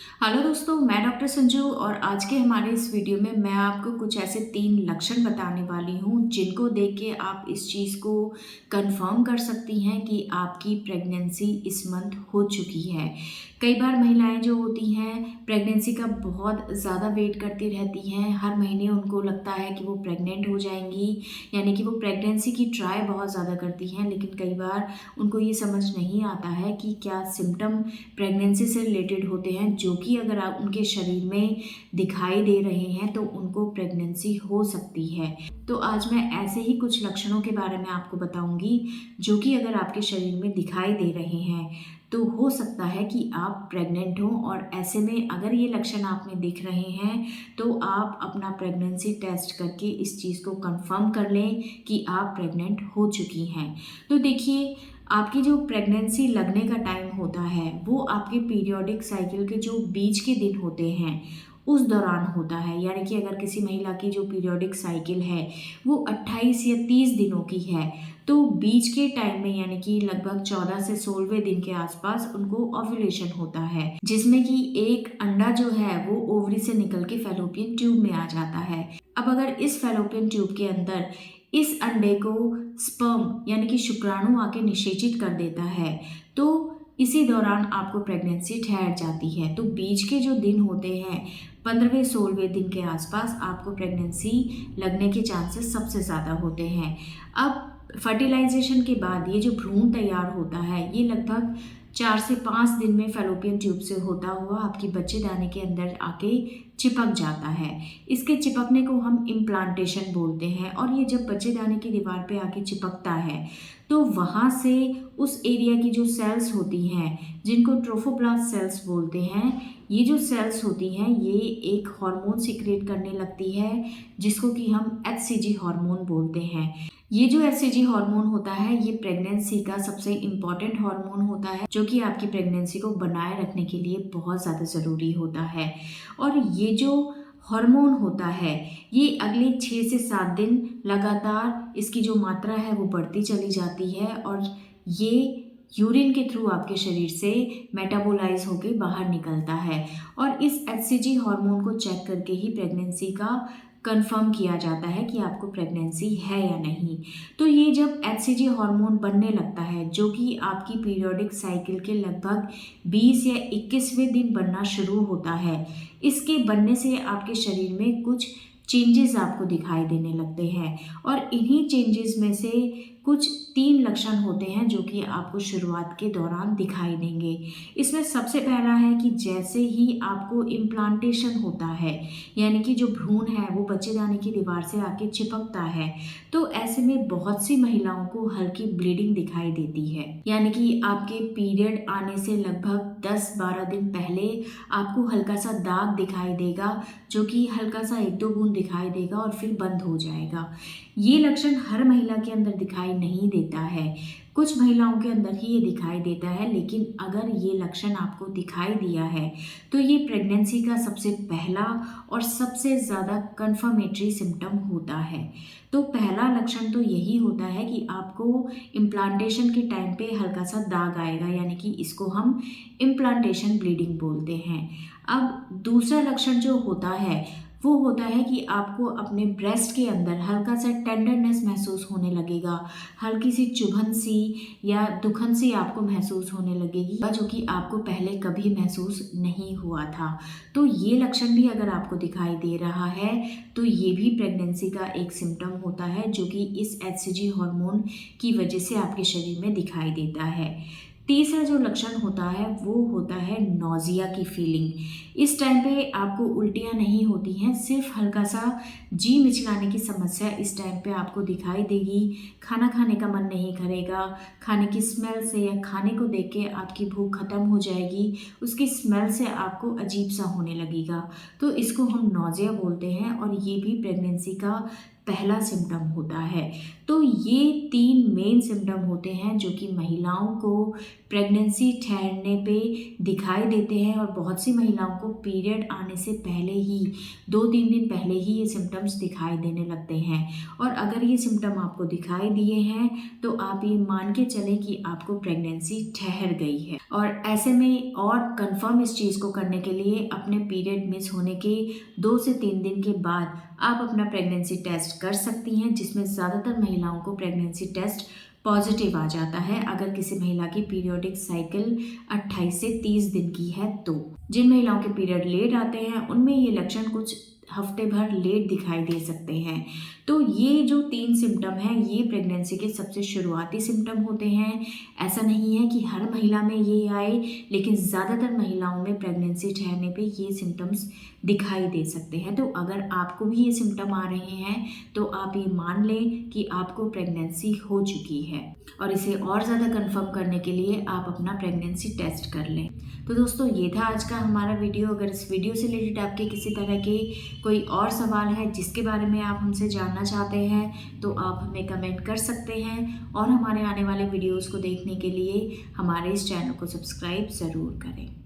Hello दोस्तों, मैं doctor Sanju और आज के हमारे इस वीडियो में मैं आपको कुछ ऐसे 3 लक्षण बताने वाली हूँ जिनको देख के आप इस चीज़ को कंफर्म कर सकती हैं कि आपकी प्रेगनेंसी इस मंथ हो चुकी है। कई बार महिलाएं जो होती हैं प्रेगनेंसी का बहुत ज़्यादा वेट करती रहती हैं। हर महीने उनको लगता है कि वो प्रेग्नेंट हो जाएंगी, यानी कि वो प्रेगनेंसी की ट्राई बहुत ज़्यादा करती हैं, लेकिन कई बार उनको ये समझ नहीं आता है कि क्या सिम्टम प्रेगनेंसी से रिलेटेड होते हैं जो कि अगर आप उनके शरीर में दिखाई दे रहे हैं तो उनको प्रेगनेंसी हो सकती है। तो आज मैं ऐसे ही कुछ लक्षणों के बारे में आपको बताऊंगी जो कि अगर आपके शरीर में दिखाई दे रहे हैं तो हो सकता है कि आप प्रेग्नेंट हो। और ऐसे में अगर ये लक्षण आप में दिख रहे हैं तो आप अपना प्रेगनेंसी टेस्ट करके इस चीज़ को कंफर्म कर लें कि आप प्रेग्नेंट हो चुकी हैं। तो देखिए, आपकी जो प्रेगनेंसी लगने का टाइम होता है वो आपके पीरियोडिक साइकिल के जो बीच के दिन होते हैं उस दौरान होता है। यानी कि अगर किसी महिला की जो पीरियोडिक साइकिल है वो 28 या 30 दिनों की है तो बीच के टाइम में यानी कि लगभग 14 से 16वें दिन के आसपास उनको ओव्यूलेशन होता है, जिसमें कि एक अंडा जो है वो ओवरी से निकल के फैलोपियन ट्यूब में आ जाता है। अब अगर इस फैलोपियन ट्यूब के अंदर इस अंडे को स्पर्म यानी कि शुक्राणु आके निषेचित कर देता है तो इसी दौरान आपको प्रेगनेंसी ठहर जाती है। तो बीच के जो दिन होते हैं 15वें 16वें दिन के आसपास आपको प्रेगनेंसी लगने के चांसेस सबसे ज़्यादा होते हैं। अब फर्टिलाइजेशन के बाद ये जो भ्रूण तैयार होता है ये लगभग 4 से 5 दिन में फैलोपियन ट्यूब से होता हुआ आपकी बच्चेदानी के अंदर आके चिपक जाता है। इसके चिपकने को हम इम्प्लांटेशन बोलते हैं। और ये जब बच्चेदानी की दीवार पे आके चिपकता है तो वहाँ से उस एरिया की जो सेल्स होती हैं जिनको ट्रोफोब्लास्ट सेल्स बोलते हैं, ये जो सेल्स होती हैं ये एक हार्मोन सिक्रेट करने लगती है जिसको कि हम एचसीजी हार्मोन बोलते हैं। ये जो एचसीजी हार्मोन होता है ये प्रेगनेंसी का सबसे इम्पॉर्टेंट हार्मोन होता है जो कि आपकी प्रेगनेंसी को बनाए रखने के लिए बहुत ज़्यादा ज़रूरी होता है। और ये जो हार्मोन होता है ये अगले 6 से 7 दिन लगातार इसकी जो मात्रा है वो बढ़ती चली जाती है और ये यूरिन के थ्रू आपके शरीर से मेटाबोलाइज होके बाहर निकलता है। और इस एचसीजी हार्मोन को चेक करके ही प्रेगनेंसी का कंफर्म किया जाता है कि आपको प्रेगनेंसी है या नहीं। तो ये जब एचसीजी हार्मोन बनने लगता है जो कि आपकी पीरियोडिक साइकिल के लगभग 20 या 21वें दिन बनना शुरू होता है, इसके बनने से आपके शरीर में कुछ चेंजेस आपको दिखाई देने लगते हैं। और इन्हीं चेंजेस में से कुछ 3 लक्षण होते हैं जो कि आपको शुरुआत के दौरान दिखाई देंगे। इसमें सबसे पहला है कि जैसे ही आपको इम्प्लांटेशन होता है यानी कि जो भ्रूण है वो बच्चेदानी की दीवार से आके चिपकता है तो ऐसे में बहुत सी महिलाओं को हल्की ब्लीडिंग दिखाई देती है। यानी कि आपके पीरियड आने से लगभग 10-12 दिन पहले आपको हल्का सा दाग दिखाई देगा जो कि हल्का सा 1-2 बूंद दिखाई देगा और फिर बंद हो जाएगा। ये लक्षण हर महिला के अंदर दिखाई नहीं देता है, कुछ महिलाओं के अंदर ही ये दिखाई देता है। लेकिन अगर ये लक्षण आपको दिखाई दिया है तो ये प्रेगनेंसी का सबसे पहला और सबसे ज़्यादा कंफर्मेटरी सिम्टम होता है। तो पहला लक्षण तो यही होता है कि आपको इम्प्लांटेशन के टाइम पे हल्का सा दाग आएगा, यानी कि इसको हम इम्प्लांटेशन ब्लीडिंग बोलते हैं। अब दूसरा लक्षण जो होता है वो होता है कि आपको अपने ब्रेस्ट के अंदर हल्का सा टेंडरनेस महसूस होने लगेगा, हल्की सी चुभन सी या दुखन सी आपको महसूस होने लगेगी जो कि आपको पहले कभी महसूस नहीं हुआ था। तो ये लक्षण भी अगर आपको दिखाई दे रहा है तो ये भी प्रेगनेंसी का एक सिम्टम होता है जो कि इस एचसीजी हार्मोन की वजह से आपके शरीर में दिखाई देता है। तीसरा जो लक्षण होता है वो होता है नौजिया की फीलिंग। इस टाइम पे आपको उल्टियाँ नहीं होती हैं, सिर्फ हल्का सा जी मिचलाने की समस्या इस टाइम पे आपको दिखाई देगी। खाना खाने का मन नहीं करेगा, खाने की स्मेल से या खाने को देख के आपकी भूख खत्म हो जाएगी, उसकी स्मेल से आपको अजीब सा होने लगेगा। तो इसको हम नौजिया बोलते हैं और ये भी प्रेगनेंसी का पहला सिम्टम होता है। तो ये 3 मेन सिम्टम होते हैं जो कि महिलाओं को प्रेगनेंसी ठहरने पे दिखाई देते हैं, और बहुत सी महिलाओं को पीरियड आने से पहले ही 2-3 दिन पहले ही ये सिम्टम्स दिखाई देने लगते हैं। और अगर ये सिम्टम आपको दिखाई दिए हैं तो आप ये मान के चलें कि आपको प्रेगनेंसी ठहर गई है। और ऐसे में और कंफर्म इस चीज़ को करने के लिए अपने पीरियड मिस होने के 2 से 3 दिन के बाद आप अपना प्रेगनेंसी टेस्ट कर सकती हैं, जिसमें ज़्यादातर महिलाओं को प्रेगनेंसी टेस्ट पॉजिटिव आ जाता है अगर किसी महिला की पीरियोडिक साइकिल 28 से 30 दिन की है तो। जिन महिलाओं के पीरियड लेट आते हैं उनमें ये लक्षण कुछ हफ्ते भर लेट दिखाई दे सकते हैं। तो ये जो 3 सिम्टम हैं ये प्रेगनेंसी के सबसे शुरुआती सिम्टम होते हैं। ऐसा नहीं है कि हर महिला में ये आए, लेकिन ज़्यादातर महिलाओं में प्रेगनेंसी ठहरने पे ये सिम्टम्स दिखाई दे सकते हैं। तो अगर आपको भी ये सिम्टम आ रहे हैं तो आप ये मान लें कि आपको प्रेगनेंसी हो चुकी है, और इसे और ज़्यादा कंफर्म करने के लिए आप अपना प्रेगनेंसी टेस्ट कर लें। तो दोस्तों ये था आज का हमारा वीडियो। अगर इस वीडियो से रिलेटेड आपके किसी तरह के कोई और सवाल है जिसके बारे में आप हमसे जानना चाहते हैं तो आप हमें कमेंट कर सकते हैं, और हमारे आने वाले वीडियोज़ को देखने के लिए हमारे इस चैनल को सब्सक्राइब ज़रूर करें।